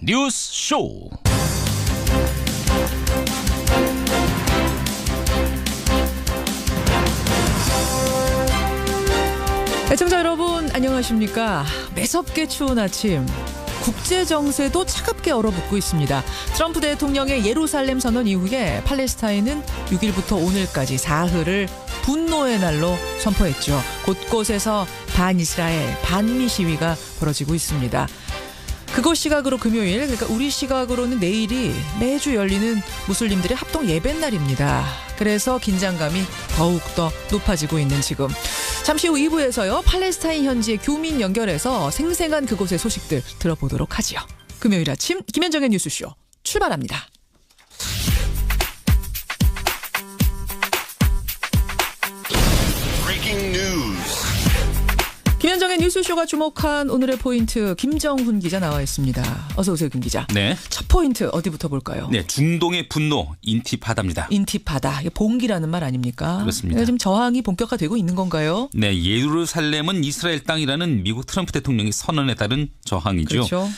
뉴스 쇼. 애청자 여러분 안녕하십니까. 매섭게 추운 아침 국제 정세도 차갑게 얼어붙고 있습니다. 트럼프 대통령의 예루살렘 선언 이후에 팔레스타인은 6일부터 오늘까지 사흘을 분노의 날로 선포했죠. 곳곳에서 반이스라엘, 반미 시위가 벌어지고 있습니다. 그곳 시각으로 금요일, 그러니까 우리 시각으로는 내일이 매주 열리는 무슬림들의 합동 예배날입니다. 그래서 긴장감이 더욱더 높아지고 있는 지금. 잠시 후 2부에서요. 팔레스타인 현지의 교민 연결해서 생생한 그곳의 소식들 들어보도록 하지요. 금요일 아침 김현정의 뉴스쇼 출발합니다. 김현정의 뉴스쇼가 주목한 오늘의 포인트 김정훈 기자 나와 있습니다. 어서 오세요, 김 기자. 네. 첫 포인트 어디부터 볼까요? 네, 중동의 분노 인티파다입니다. 인티파다. 이게 봉기라는 말 아닙니까? 그렇습니다. 지금 저항이 본격화되고 있는 건가요? 네, 예루살렘은 이스라엘 땅이라는 미국 트럼프 대통령의 선언에 따른 저항이죠. 그렇죠.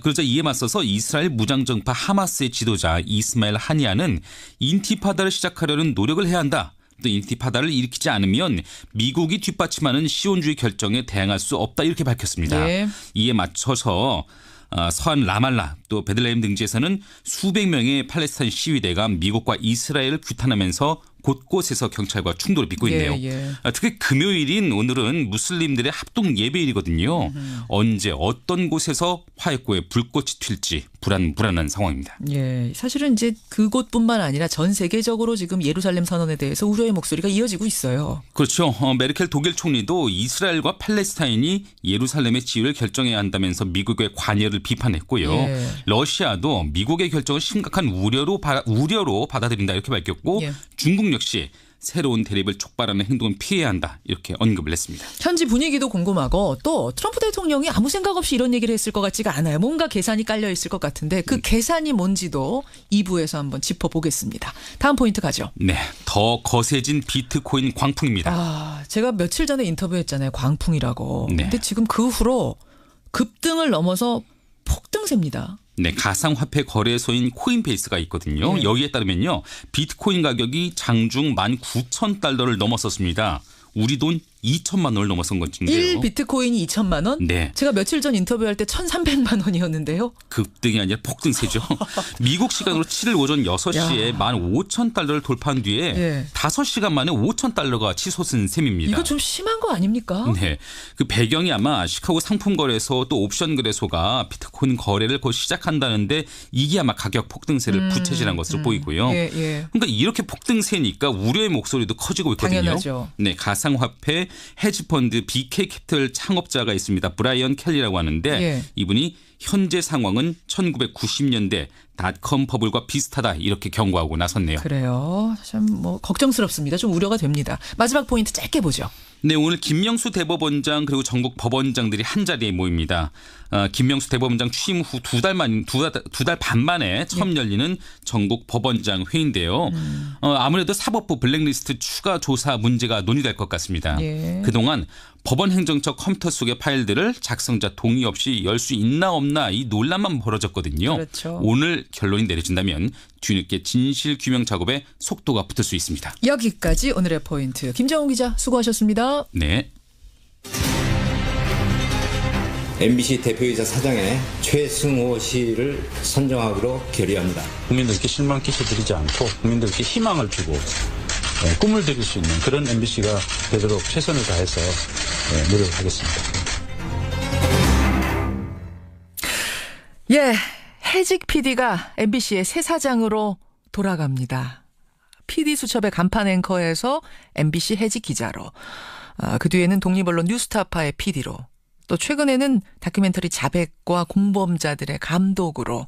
그러자 이에 맞서서 이스라엘 무장정파 하마스의 지도자 이스마일 하니아는 인티파다를 시작하려는 노력을 해야 한다. 또 인티파다를 일으키지 않으면 미국이 뒷받침하는 시온주의 결정에 대항할 수 없다 이렇게 밝혔습니다. 예. 이에 맞춰서 서한 라말라 또 베들레헴 등지에서는 수백 명의 팔레스타인 시위대가 미국과 이스라엘을 규탄하면서 곳곳에서 경찰과 충돌을 빚고 있네요. 예. 특히 금요일인 오늘은 무슬림들의 합동 예배일이거든요. 언제 어떤 곳에서 화약고에 불꽃이 튈지 불안한 상황입니다. 예, 사실은 이제 그곳뿐만 아니라 전 세계적으로 지금 예루살렘 선언에 대해서 우려의 목소리가 이어지고 있어요. 그렇죠. 메르켈 독일 총리도 이스라엘과 팔레스타인이 예루살렘의 지위를 결정해야 한다면서 미국의 관여를 비판했고요. 예. 러시아도 미국의 결정을 심각한 우려로 받아들인다 이렇게 밝혔고 예. 중국 역시 새로운 대립을 촉발하는 행동은 피해야 한다 이렇게 언급을 했습니다. 현지 분위기도 궁금하고 또 트럼프 대통령이 아무 생각 없이 이런 얘기를 했을 것 같지가 않아요. 뭔가 계산이 깔려 있을 것 같은데 그 계산이 뭔지도 2부에서 한번 짚어보겠습니다. 다음 포인트 가죠. 네, 더 거세진 비트코인 광풍입니다. 제가 며칠 전에 인터뷰했잖아요. 광풍이라고. 네. 근데 지금 그 후로 급등을 넘어서 폭등세입니다. 네, 가상화폐 거래소인 코인베이스가 있거든요. 네. 여기에 따르면요. 비트코인 가격이 장중 19,000달러를 넘었었습니다. 우리 돈 2천만 원을 넘어선 것인데요. 1 비트코인이 2천만 원? 네. 제가 며칠 전 인터뷰할 때 1,300만 원이었는데요. 급등이 아니라 폭등세죠. 미국 시간으로 7일 오전 6시에 15,000달러를 돌파한 뒤에 예. 5시간 만에 5,000달러가 치솟은 셈입니다. 이거 좀 심한 거 아닙니까? 네, 그 배경이 아마 시카고 상품거래소 또 옵션 거래소가 비트코인 거래를 곧 시작한다는데 이게 아마 가격 폭등세를 부채질한 것으로 보이고요. 예. 그러니까 이렇게 폭등세니까 우려의 목소리도 커지고 있거든요. 당연하죠. 네, 가상화폐 헤지펀드 BK 캐피털 창업자가 있습니다. 브라이언 켈리라고 하는데 예. 이분이 현재 상황은 1990년대 닷컴 버블과 비슷하다 이렇게 경고하고 나섰네요. 그래요. 참 뭐 걱정스럽습니다. 좀 우려가 됩니다. 마지막 포인트 짧게 보죠. 네, 오늘 김명수 대법원장 그리고 전국 법원장들이 한 자리에 모입니다. 김명수 대법원장 취임 후 두 달 반 만에 처음 열리는 전국 법원장 회의인데요. 아무래도 사법부 블랙리스트 추가 조사 문제가 논의될 것 같습니다. 예. 그동안 법원 행정처 컴퓨터 속의 파일들을 작성자 동의 없이 열 수 있나 없나 이 논란만 벌어졌거든요. 그렇죠. 오늘 결론이 내려진다면 뒤늦게 진실 규명 작업에 속도가 붙을 수 있습니다. 여기까지 오늘의 포인트. 김정훈 기자 수고하셨습니다. 네. MBC 대표이사 사장의 최승호 씨를 선정하기로 결의합니다. 국민들께 실망 끼쳐드리지 않고 국민들께 희망을 주고 꿈을 드릴 수 있는 그런 MBC가 되도록 최선을 다해서 노력하겠습니다. 예, 해직 PD가 MBC의 새 사장으로 돌아갑니다. PD 수첩의 간판 앵커에서 MBC 해직 기자로, 그 뒤에는 독립언론 뉴스타파의 PD로, 또 최근에는 다큐멘터리 자백과 공범자들의 감독으로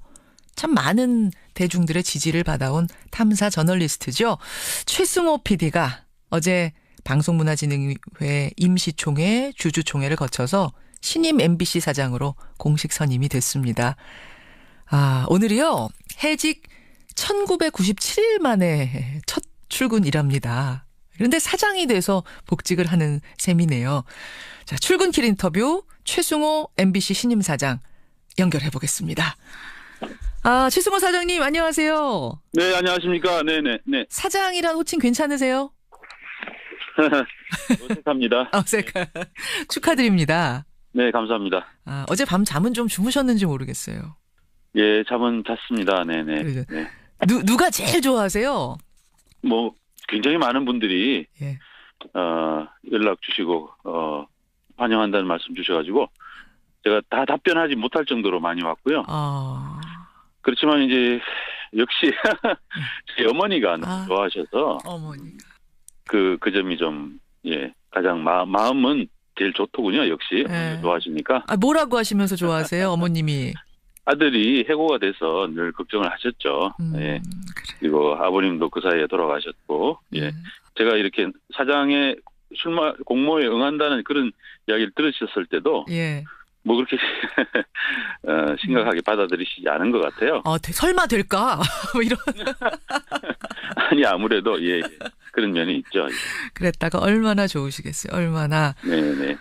참 많은 대중들의 지지를 받아온 탐사 저널리스트죠. 최승호 PD가 어제 방송문화진흥회 임시총회, 주주총회를 거쳐서 신임 MBC 사장으로 공식 선임이 됐습니다. 오늘이요. 해직 1997일 만에 첫 출근이랍니다. 그런데 사장이 돼서 복직을 하는 셈이네요. 자, 출근길 인터뷰 최승호 MBC 신임 사장. 연결해 보겠습니다. 최승호 사장님 안녕하세요. 네, 안녕하십니까. 네네. 네. 사장이란 호칭 괜찮으세요? 어색합니다. 어색하. 축하드립니다. 네, 감사합니다. 어제 밤 잠은 좀 주무셨는지 모르겠어요. 예, 잠은 잤습니다. 네네. 그러죠. 네. 누가 제일 좋아하세요? 뭐, 굉장히 많은 분들이, 예. 연락 주시고, 환영한다는 말씀 주셔가지고, 제가 다 답변하지 못할 정도로 많이 왔고요. 그렇지만 이제, 역시, 제 어머니가 너무 좋아하셔서, 어머니가. 그 점이 좀, 예, 가장 마음은 제일 좋더군요, 역시. 예. 좋아하시니까. 뭐라고 하시면서 좋아하세요, 어머님이? 아들이 해고가 돼서 늘 걱정을 하셨죠. 예. 그래. 그리고 아버님도 그 사이에 돌아가셨고, 예. 제가 이렇게 사장의 공모에 응한다는 그런 이야기를 들으셨을 때도, 예. 뭐 그렇게 심각하게 받아들이시지 않은 것 같아요. 설마 될까? 뭐 이런. 아니, 아무래도, 예, 그런 면이 있죠. 그랬다가 얼마나 좋으시겠어요, 얼마나. 네네.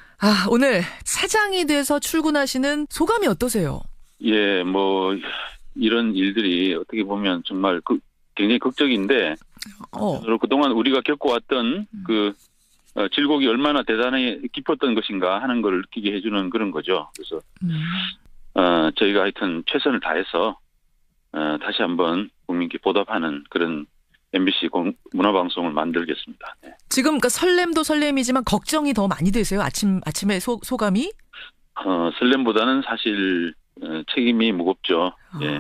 오늘 사장이 돼서 출근하시는 소감이 어떠세요? 예, 뭐, 이런 일들이 어떻게 보면 정말 굉장히 극적인데, 그동안 우리가 겪어왔던 질곡이 얼마나 대단히 깊었던 것인가 하는 걸 느끼게 해주는 그런 거죠. 그래서, 저희가 하여튼 최선을 다해서, 다시 한번 국민께 보답하는 그런 MBC 문화방송을 만들겠습니다. 네. 지금 그러니까 설렘도 설렘이지만 걱정이 더 많이 되세요? 아침에 소감이? 설렘보다는 사실, 책임이 무겁죠. 예.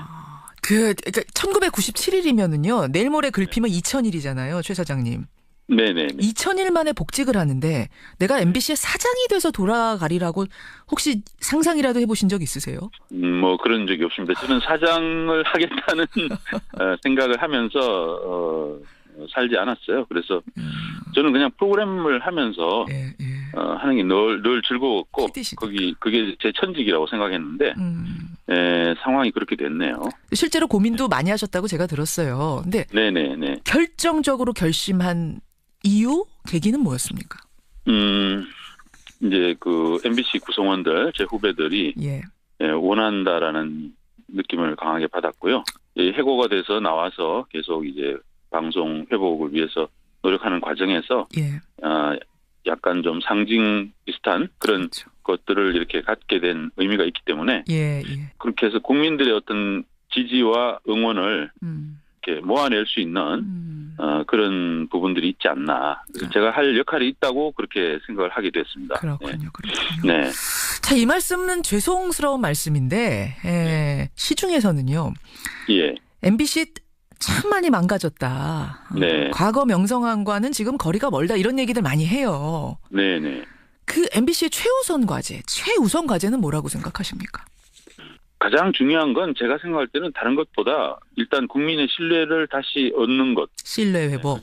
그러니까 1997일이면은요, 내일 모레 글피면 2000일이잖아요, 최 사장님. 네네. 2000일 만에 복직을 하는데 내가 MBC의 사장이 돼서 돌아가리라고 혹시 상상이라도 해보신 적 있으세요? 뭐 그런 적이 없습니다. 저는 사장을 하겠다는 생각을 하면서 살지 않았어요. 그래서 저는 그냥 프로그램을 하면서 하는 게 늘 즐거웠고 그게 제 천직이라고 생각했는데 상황이 그렇게 됐네요. 실제로 고민도 많이 하셨다고 제가 들었어요. 근데 네네네. 결정적으로 결심한 이유, 계기는 뭐였습니까? 이제 그 MBC 구성원들, 제 후배들이 원한다라는 느낌을 강하게 받았고요. 해고가 돼서 나와서 계속 이제 방송 회복을 위해서 노력하는 과정에서 약간 좀 상징 비슷한 그런 것들을 이렇게 갖게 된 의미가 있기 때문에 그렇게 해서 국민들의 어떤 지지와 응원을 이렇게 모아낼 수 있는 그런 부분들이 있지 않나. 그래서 제가 할 역할이 있다고 그렇게 생각을 하게 됐습니다. 그렇군요. 그렇군요. 네. 자, 이 말씀은 죄송스러운 말씀인데 시중에서는요. MBC 참 많이 망가졌다. 과거 명성황과는 지금 거리가 멀다 이런 얘기들 많이 해요. 네네. 그 MBC의 최우선 과제는 뭐라고 생각하십니까? 가장 중요한 건 제가 생각할 때는 다른 것보다 일단 국민의 신뢰를 다시 얻는 것. 신뢰 회복.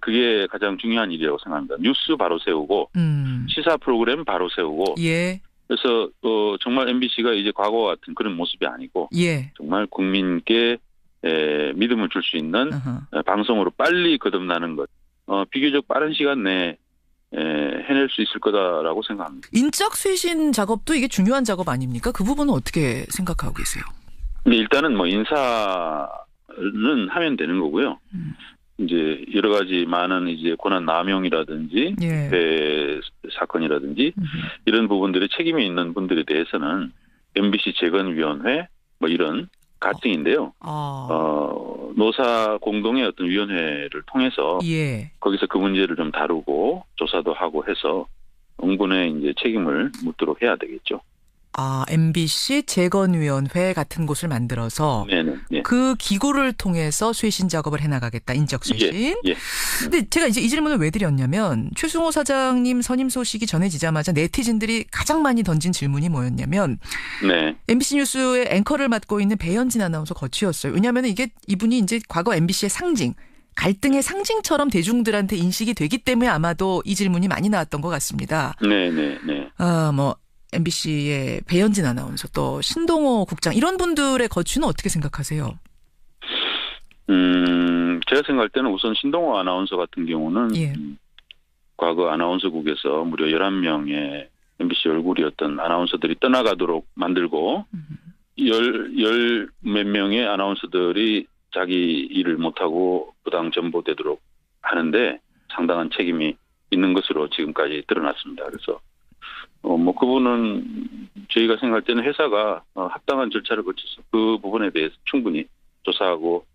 그게 가장 중요한 일이라고 생각합니다. 뉴스 바로 세우고 시사 프로그램 바로 세우고. 그래서 정말 MBC가 이제 과거와 같은 그런 모습이 아니고 정말 국민께 믿음을 줄 수 있는 방송으로 빨리 거듭나는 것. 비교적 빠른 시간 내에 해낼 수 있을 거다라고 생각합니다. 인적 쇄신 작업도 이게 중요한 작업 아닙니까? 그 부분은 어떻게 생각하고 계세요? 일단은 뭐 인사는 하면 되는 거고요. 이제 여러 가지 많은 이제 권한 남용이라든지 배 사건이라든지 이런 부분들에 책임이 있는 분들에 대해서는 MBC 재건위원회 뭐 이런 가칭인데요. 노사 공동의 어떤 위원회를 통해서 거기서 그 문제를 좀 다루고 조사도 하고 해서 응분의 이제 책임을 묻도록 해야 되겠죠. MBC 재건위원회 같은 곳을 만들어서 그 기구를 통해서 쇄신 작업을 해나가겠다. 인적 쇄신. 근데 제가 이제 이 질문을 왜 드렸냐면 최승호 사장님 선임 소식이 전해지자마자 네티즌들이 가장 많이 던진 질문이 뭐였냐면 MBC 뉴스의 앵커를 맡고 있는 배현진 아나운서 거취였어요. 왜냐하면 이분이 이제 과거 MBC의 상징, 갈등의 상징처럼 대중들한테 인식이 되기 때문에 아마도 이 질문이 많이 나왔던 것 같습니다. MBC의 배현진 아나운서 또 신동호 국장 이런 분들의 거취는 어떻게 생각하세요? 제가 생각할 때는 우선 신동호 아나운서 같은 경우는 과거 아나운서국에서 무려 11명의 MBC 얼굴이었던 아나운서들이 떠나가도록 만들고 열 몇 명의 아나운서들이 자기 일을 못하고 부당 전보되도록 하는데 상당한 책임이 있는 것으로 지금까지 드러났습니다. 그래서 뭐 그분은 저희가 생각할 때는 회사가 합당한 절차를 거쳐서 그 부분에 대해서 충분히 조사하고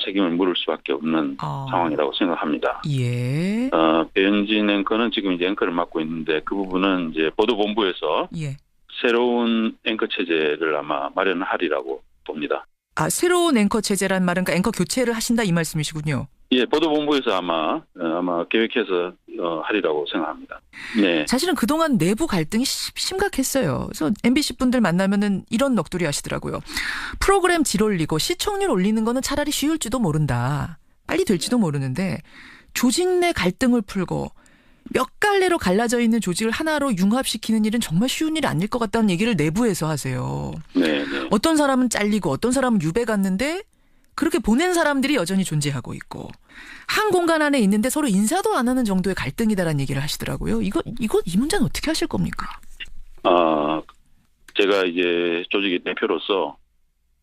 책임을 물을 수밖에 없는 상황이라고 생각합니다. 예. 배현진 앵커는 지금 이제 앵커를 맡고 있는데 그 부분은 이제 보도본부에서 예. 새로운 앵커 체제를 아마 마련하리라고 봅니다. 새로운 앵커 체제란 말은 그러니까 앵커 교체를 하신다 이 말씀이시군요. 예, 보도본부에서 아마 계획해서 하리라고 생각합니다. 네. 사실은 그동안 내부 갈등이 심각했어요. 그래서 MBC 분들 만나면은 이런 넋두리 하시더라고요. 프로그램 질 올리고 시청률 올리는 거는 차라리 쉬울지도 모른다. 빨리 될지도 모르는데 조직 내 갈등을 풀고 몇 갈래로 갈라져 있는 조직을 하나로 융합시키는 일은 정말 쉬운 일이 아닐 것 같다는 얘기를 내부에서 하세요. 네, 네. 어떤 사람은 잘리고 어떤 사람은 유배 갔는데 그렇게 보낸 사람들이 여전히 존재하고 있고 한 공간 안에 있는데 서로 인사도 안 하는 정도의 갈등이다라는 얘기를 하시더라고요. 이 문제는 어떻게 하실 겁니까? 제가 이제 조직의 대표로서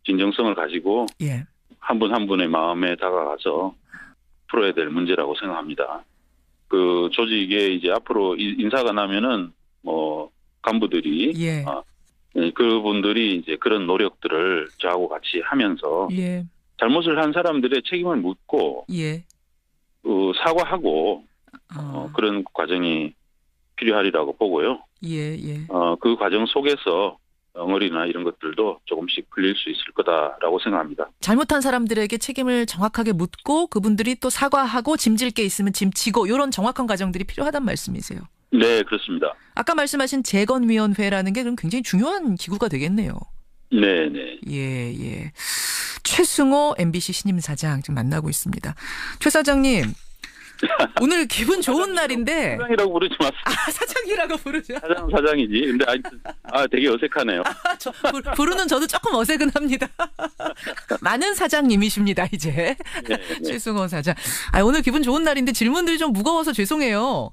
진정성을 가지고 예. 한 분 한 분의 마음에 다가가서 풀어야 될 문제라고 생각합니다. 그 조직에 이제 앞으로 인사가 나면은 뭐 간부들이 예. 그분들이 이제 그런 노력들을 저하고 같이 하면서 예. 잘못을 한 사람들의 책임을 묻고 예. 사과하고 그런 과정이 필요하리라고 보고요. 예. 예. 그 과정 속에서 엉어리나 이런 것들도 조금씩 풀릴 수 있을 거다라고 생각합니다. 잘못한 사람들에게 책임을 정확하게 묻고 그분들이 또 사과하고 짐질 게 있으면 짐지고 이런 정확한 과정들이 필요하단 말씀이세요. 네, 그렇습니다. 아까 말씀하신 재건위원회라는 게 그럼 굉장히 중요한 기구가 되겠네요. 네, 네. 예, 예. 최승호 MBC 신임 사장 지금 만나고 있습니다. 최 사장님, 오늘 기분 좋은 날인데. 사장이라고 부르지 마세요. 사장이라고 부르죠. 사장이지. 근데 되게 어색하네요. 부르는 저도 조금 어색은 합니다. 많은 사장님이십니다, 이제. 네, 네. 최승호 사장. 오늘 기분 좋은 날인데 질문들이 좀 무거워서 죄송해요.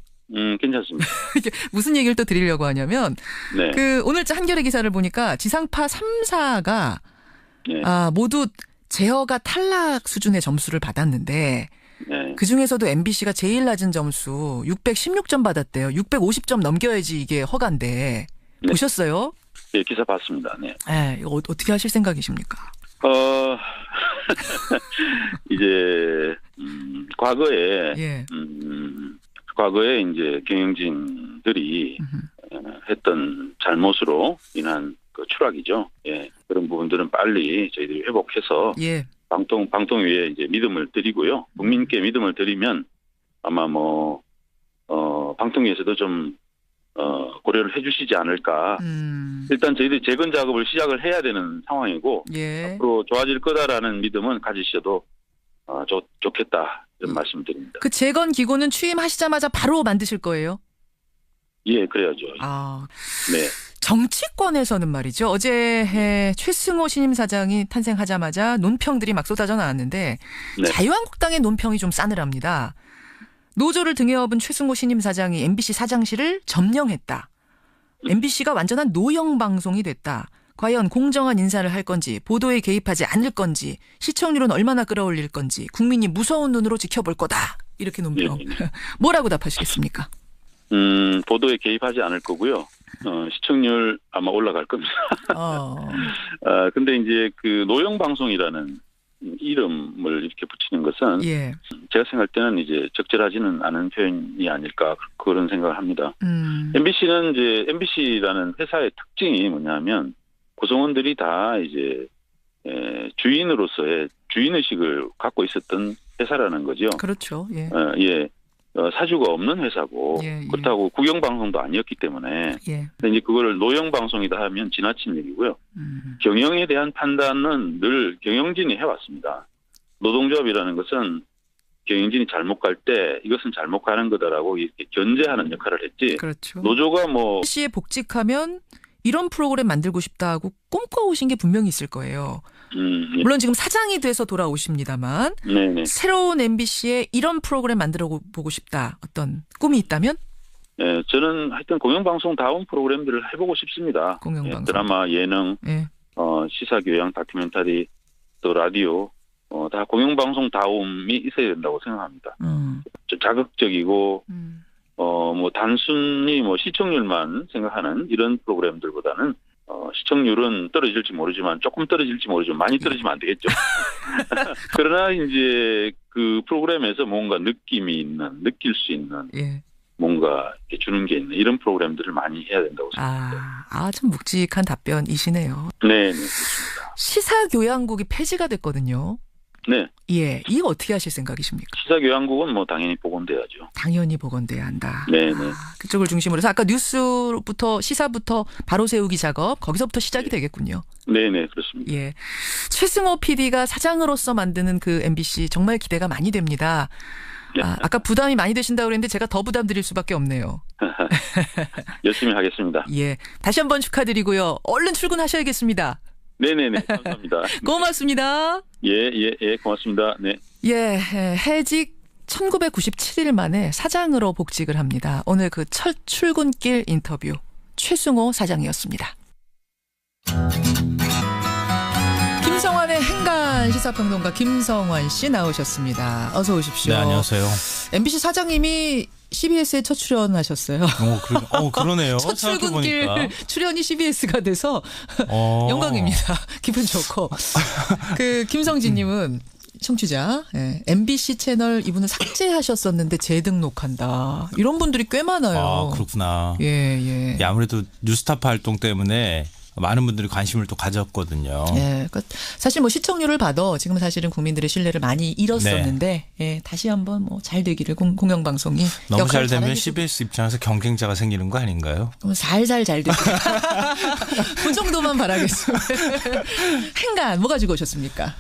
괜찮습니다. 이게 무슨 얘기를 또 드리려고 하냐면, 네. 오늘 한겨레 기사를 보니까 지상파 3사가 네. 모두 제어가 탈락 수준의 점수를 받았는데, 네. 그중에서도 MBC가 제일 낮은 점수 616점 받았대요. 650점 넘겨야지 이게 허가인데. 네. 보셨어요? 네, 기사 봤습니다. 네. 이거 어떻게 하실 생각이십니까? 이제 과거에 예. 과거에 이제 경영진들이 했던 잘못으로 인한 그 추락이죠. 예. 그런 부분들은 빨리 저희들이 회복해서 예. 방통위에 이제 믿음을 드리고요. 국민께 믿음을 드리면 아마 방통위에서도 좀 고려를 해주시지 않을까. 일단 저희들이 재건 작업을 시작을 해야 되는 상황이고 예. 앞으로 좋아질 거다라는 믿음은 가지셔도 좋겠다 이런 말씀드립니다. 그 재건 기구는 취임하시자마자 바로 만드실 거예요? 예, 그래야죠. 네. 정치권에서는 말이죠. 어제 최승호 신임 사장이 탄생하자마자 논평들이 막 쏟아져 나왔는데 네. 자유한국당의 논평이 좀 싸늘합니다. 노조를 등에 업은 최승호 신임 사장이 MBC 사장실을 점령했다. MBC가 완전한 노영 방송이 됐다. 과연 공정한 인사를 할 건지 보도에 개입하지 않을 건지 시청률은 얼마나 끌어올릴 건지 국민이 무서운 눈으로 지켜볼 거다. 이렇게 논평. 네. 뭐라고 답하시겠습니까? 보도에 개입하지 않을 거고요. 시청률 아마 올라갈 겁니다. 근데 이제 그 노영 방송이라는 이름을 이렇게 붙이는 것은 예. 제가 생각할 때는 이제 적절하지는 않은 표현이 아닐까 그런 생각을 합니다. MBC는 이제 MBC라는 회사의 특징이 뭐냐면 구성원들이 다 이제 주인으로서의 주인의식을 갖고 있었던 회사라는 거죠. 그렇죠. 예. 예. 사주가 없는 회사고 예. 그렇다고 국영방송도 아니었기 때문에 예. 근데 이제 그거를 노영방송이다 하면 지나친 얘기고요. 경영에 대한 판단은 늘 경영진이 해왔습니다. 노동조합이라는 것은 경영진이 잘못 갈 때 이것은 잘못 가는 거다라고 이렇게 견제하는 역할을 했지. 그렇죠. 노조가 MBC에 복직하면 이런 프로그램 만들고 싶다고 꿈꿔오신 게 분명히 있을 거예요. 예. 물론 지금 사장이 돼서 돌아오십니다만 네네. 새로운 MBC에 이런 프로그램 만들어 보고 싶다. 어떤 꿈이 있다면? 네, 저는 하여튼 공영방송다운 프로그램들을 해보고 싶습니다. 공영방송. 드라마, 예능, 예. 시사 교양 다큐멘터리 또 라디오 다 공영방송 다움이 있어야 된다고 생각합니다. 좀 자극적이고 뭐 단순히 뭐 시청률만 생각하는 이런 프로그램들보다는 시청률은 떨어질지 모르지만 조금 떨어질지 모르지만 많이 떨어지면 안 되겠죠. 그러나 이제 그 프로그램에서 뭔가 느낌이 있는, 느낄 수 있는 예. 뭔가 이렇게 주는 게 있는 이런 프로그램들을 많이 해야 된다고 생각합니다. 좀 묵직한 답변이시네요. 네, 그렇습니다. 시사교양국이 폐지가 됐거든요. 네. 예, 이거 어떻게 하실 생각이십니까? 시사교양국은 뭐 당연히 복원돼야죠. 당연히 복원돼야 한다. 네. 그쪽을 중심으로 해서 아까 뉴스부터 시사부터 바로 세우기 작업 거기서부터 시작이 되겠군요. 네, 그렇습니다. 예, 최승호 PD가 사장으로서 만드는 그 MBC 정말 기대가 많이 됩니다. 네. 아까 부담이 많이 되신다고 그랬는데 제가 더 부담 드릴 수밖에 없네요. 열심히 하겠습니다. 예, 다시 한번 축하드리고요. 얼른 출근하셔야겠습니다. 네네네. 감사합니다. 고맙습니다. 예, 고맙습니다. 네. 예, 해직 1997일 만에 사장으로 복직을 합니다. 오늘 그 첫 출근길 인터뷰 최승호 사장이었습니다. 김성환의 행간 시사평론가 김성환 씨 나오셨습니다. 어서 오십시오. 네, 안녕하세요. MBC 사장님이 CBS에 첫 출연하셨어요. 그러네요. 첫 출근길 출연이 CBS가 돼서 영광입니다. 기분 좋고. 그 김성진님은 청취자, MBC 채널 이분은 삭제하셨었는데 재등록한다. 이런 분들이 꽤 많아요. 그렇구나. 예. 아무래도 뉴스타파 활동 때문에 많은 분들이 관심을 또 가졌거든요. 예, 그러니까 사실 뭐 시청률을 봐도 지금 사실은 국민들의 신뢰를 많이 잃었었는데 예, 다시 한번 뭐 잘 되기를 공영방송이 너무 잘 되면 CBS 입장에서 경쟁자가 생기는 거 아닌가요? 그럼 살살 잘 되고 그 정도만 바라겠습니다. 행간 뭐 가지고 오셨습니까?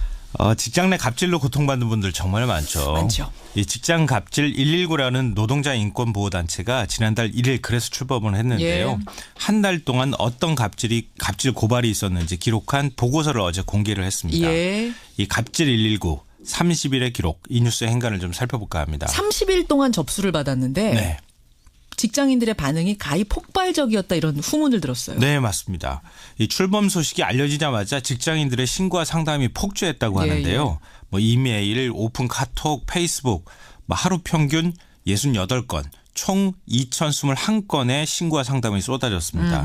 직장 내 갑질로 고통받는 분들 정말 많죠. 이 직장 갑질 119라는 노동자 인권 보호 단체가 지난달 1일 글에서 출범을 했는데요. 예. 한 달 동안 어떤 갑질 고발이 있었는지 기록한 보고서를 어제 공개를 했습니다. 예. 이 갑질 119 30일의 기록, 이 뉴스의 행간을 좀 살펴볼까 합니다. 30일 동안 접수를 받았는데 네. 직장인들의 반응이 가히 폭발적이었다 이런 후문을 들었어요. 네, 맞습니다. 이 출범 소식이 알려지자마자 직장인들의 신고와 상담이 폭주했다고 하는데요. 뭐 이메일, 오픈 카톡, 페이스북 하루 평균 68건, 총 2,021건의 신고와 상담이 쏟아졌습니다.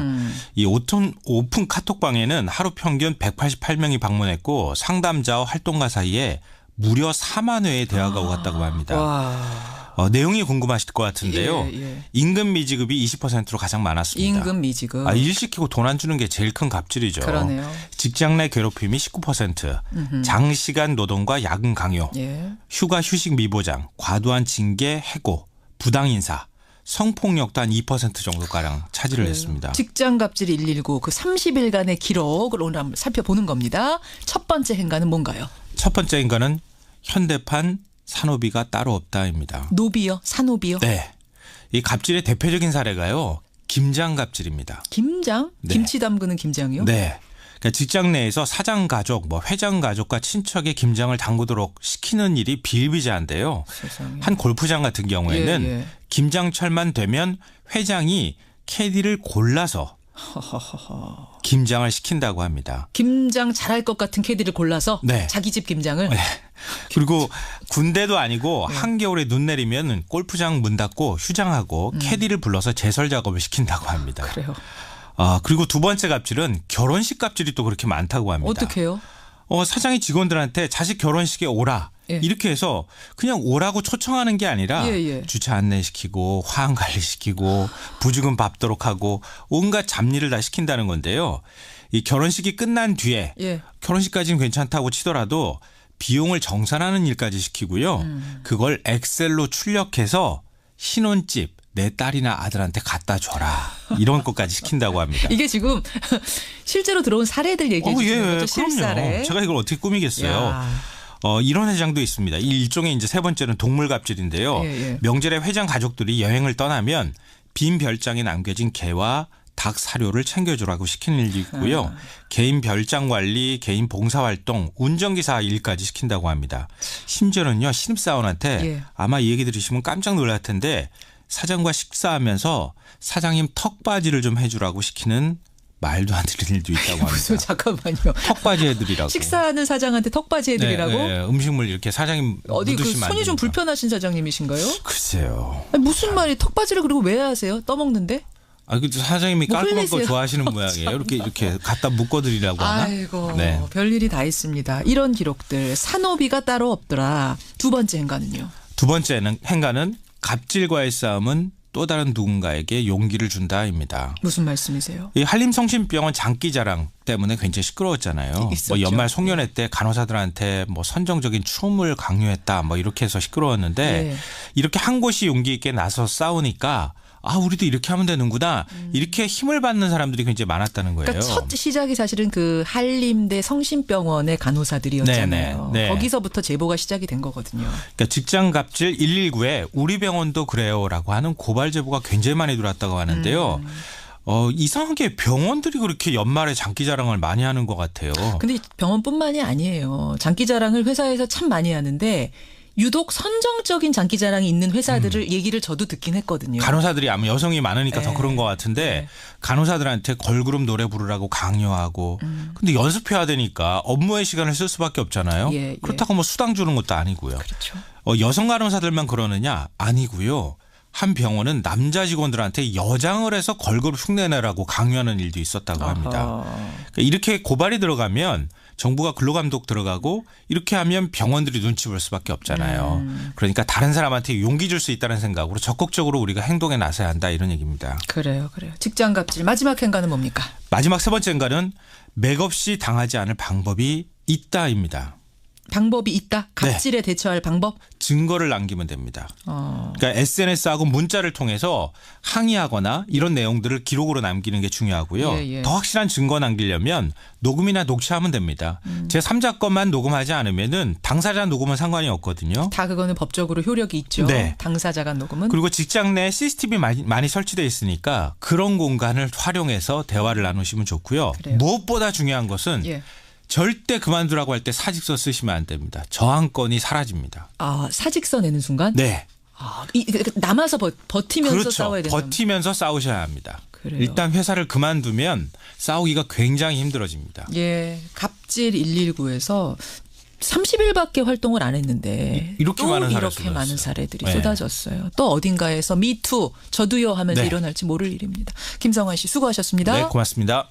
이 오픈 카톡방에는 하루 평균 188명이 방문했고 상담자와 활동가 사이에 무려 4만 회의 대화가 오갔다고 합니다. 와. 내용이 궁금하실 것 같은데요. 예. 임금 미지급이 20%로 가장 많았습니다. 임금 미지급. 일 시키고 돈 안 주는 게 제일 큰 갑질이죠. 그러네요. 직장 내 괴롭힘이 19%, 장시간 노동과 야근 강요, 예. 휴가 휴식 미보장, 과도한 징계 해고, 부당 인사, 성폭력도 한 2% 정도가량 차지를 했습니다. 직장 갑질 119 그 30일간의 기록을 오늘 한번 살펴보는 겁니다. 첫 번째 행간은 뭔가요? 첫 번째 행간은 현대판 산호비가 따로 없다입니다. 노비요? 산호비요? 네. 이 갑질의 대표적인 사례가요. 김장 갑질입니다. 김장? 네. 김치 담그는 김장이요? 네. 그러니까 직장 내에서 사장 가족, 회장 가족과 친척의 김장을 담그도록 시키는 일이 비일비재한데요. 세상에. 한 골프장 같은 경우에는 김장철만 되면 회장이 캐디를 골라서 김장을 시킨다고 합니다. 김장 잘할 것 같은 캐디를 골라서 네. 자기 집 김장을. 네. 그리고 군대도 아니고 한겨울에 눈 내리면 골프장 문 닫고 휴장하고 캐디를 불러서 제설 작업을 시킨다고 합니다. 그래요. 그리고 두 번째 갑질은 결혼식 갑질이 또 그렇게 많다고 합니다. 어떻게 해요? 사장이 직원들한테 자식 결혼식에 오라. 이렇게 해서 그냥 오라고 초청하는 게 아니라 주차 안내시키고 화환 관리시키고 부죽은 밟도록 하고 온갖 잡일을 다 시킨다는 건데요. 이 결혼식이 끝난 뒤에 결혼식까지는 괜찮다고 치더라도 비용을 정산하는 일까지 시키고요. 그걸 엑셀로 출력해서 신혼집 내 딸이나 아들한테 갖다 줘라. 이런 것까지 시킨다고 합니다. 이게 지금 실제로 들어온 사례들 얘기해 주시는 거죠? 실사례. 그럼요. 제가 이걸 어떻게 꾸미겠어요. 이런 회장도 있습니다. 이 일종의 이제 세 번째는 동물 갑질인데요. 명절에 회장 가족들이 여행을 떠나면 빈 별장에 남겨진 개와 닭 사료를 챙겨주라고 시키는 일도 있고요. 개인 별장 관리, 개인 봉사활동, 운전기사 일까지 시킨다고 합니다. 심지어는요. 신입사원한테 아마 이 얘기 들으시면 깜짝 놀랄 텐데 사장과 식사하면서 사장님 턱받이를 좀 해주라고 시키는 말도 안 되는 일도 있다고 합니다. 잠깐만요. 턱받이 애들이라고. 식사하는 사장한테 턱받이 애들이라고? 네, 음식물 이렇게 사장님 어디 그 묻으시면 안 손이 좀 됩니다. 불편하신 사장님이신가요? 글쎄요. 아니, 무슨 말이 턱받이를 그리고 왜 하세요? 떠먹는데? 그 사장님이 뭐 깔끔한 거 흘리세요? 좋아하시는 모양이에요. 이렇게 갖다 묶어드리라고 하나? 아이고 네. 별일이 다 있습니다. 이런 기록들 산호비가 따로 없더라. 두 번째 행간은요? 두 번째 행간은 갑질과의 싸움은 또 다른 누군가에게 용기를 준다입니다. 무슨 말씀이세요? 이 한림성심병원 장기자랑 때문에 굉장히 시끄러웠잖아요. 뭐 연말 송년회 때 간호사들한테 뭐 선정적인 춤을 강요했다 뭐 이렇게 해서 시끄러웠는데 네. 이렇게 한 곳이 용기 있게 나서 싸우니까 우리도 이렇게 하면 되는구나. 이렇게 힘을 받는 사람들이 굉장히 많았다는 거예요. 그러니까 첫 시작이 사실은 그 한림대 성심병원의 간호사들이었잖아요. 네. 거기서부터 제보가 시작이 된 거거든요. 그러니까 직장 갑질 119에 우리 병원도 그래요라고 하는 고발 제보가 굉장히 많이 들어왔다고 하는데요. 이상하게 병원들이 그렇게 연말에 장기자랑을 많이 하는 것 같아요. 근데 병원뿐만이 아니에요. 장기자랑을 회사에서 참 많이 하는데 유독 선정적인 장기자랑이 있는 회사들을 얘기를 저도 듣긴 했거든요. 간호사들이 아마 여성이 많으니까 더 그런 것 같은데 간호사들한테 걸그룹 노래 부르라고 강요하고 근데 연습해야 되니까 업무의 시간을 쓸 수밖에 없잖아요. 그렇다고 뭐 수당 주는 것도 아니고요. 그렇죠. 여성 간호사들만 그러느냐? 아니고요. 한 병원은 남자 직원들한테 여장을 해서 걸그룹 흉내내라고 강요하는 일도 있었다고 합니다. 그러니까 이렇게 고발이 들어가면 정부가 근로감독 들어가고 이렇게 하면 병원들이 눈치 볼 수밖에 없잖아요. 그러니까 다른 사람한테 용기 줄 수 있다는 생각으로 적극적으로 우리가 행동에 나서야 한다 이런 얘기입니다. 그래요. 직장 갑질 마지막 행간은 뭡니까? 마지막 세 번째 행간은 맥없이 당하지 않을 방법이 있다입니다. 방법이 있다? 갑질에 대처할 방법? 증거를 남기면 됩니다. 그러니까 SNS하고 문자를 통해서 항의하거나 이런 내용들을 기록으로 남기는 게 중요하고요. 더 확실한 증거 남기려면 녹음이나 녹취하면 됩니다. 제3자 것만 녹음하지 않으면은 당사자 녹음은 상관이 없거든요. 다 그거는 법적으로 효력이 있죠. 네. 당사자가 녹음은. 그리고 직장 내에 CCTV 많이 설치되어 있으니까 그런 공간을 활용해서 대화를 나누시면 좋고요. 그래요. 무엇보다 중요한 것은 절대 그만두라고 할 때 사직서 쓰시면 안 됩니다. 저항권이 사라집니다. 사직서 내는 순간? 네. 남아서 버티면서 그렇죠. 싸워야 된다. 버티면서 싸우셔야 합니다. 그래요. 일단 회사를 그만두면 싸우기가 굉장히 힘들어집니다. 갑질 119에서 30일밖에 활동을 안 했는데 이렇게 이렇게 많은 사례들이 쏟아졌어요. 또 어딘가에서 미투 저도요 하면서 일어날지 모를 일입니다. 김성환 씨 수고하셨습니다. 네, 고맙습니다.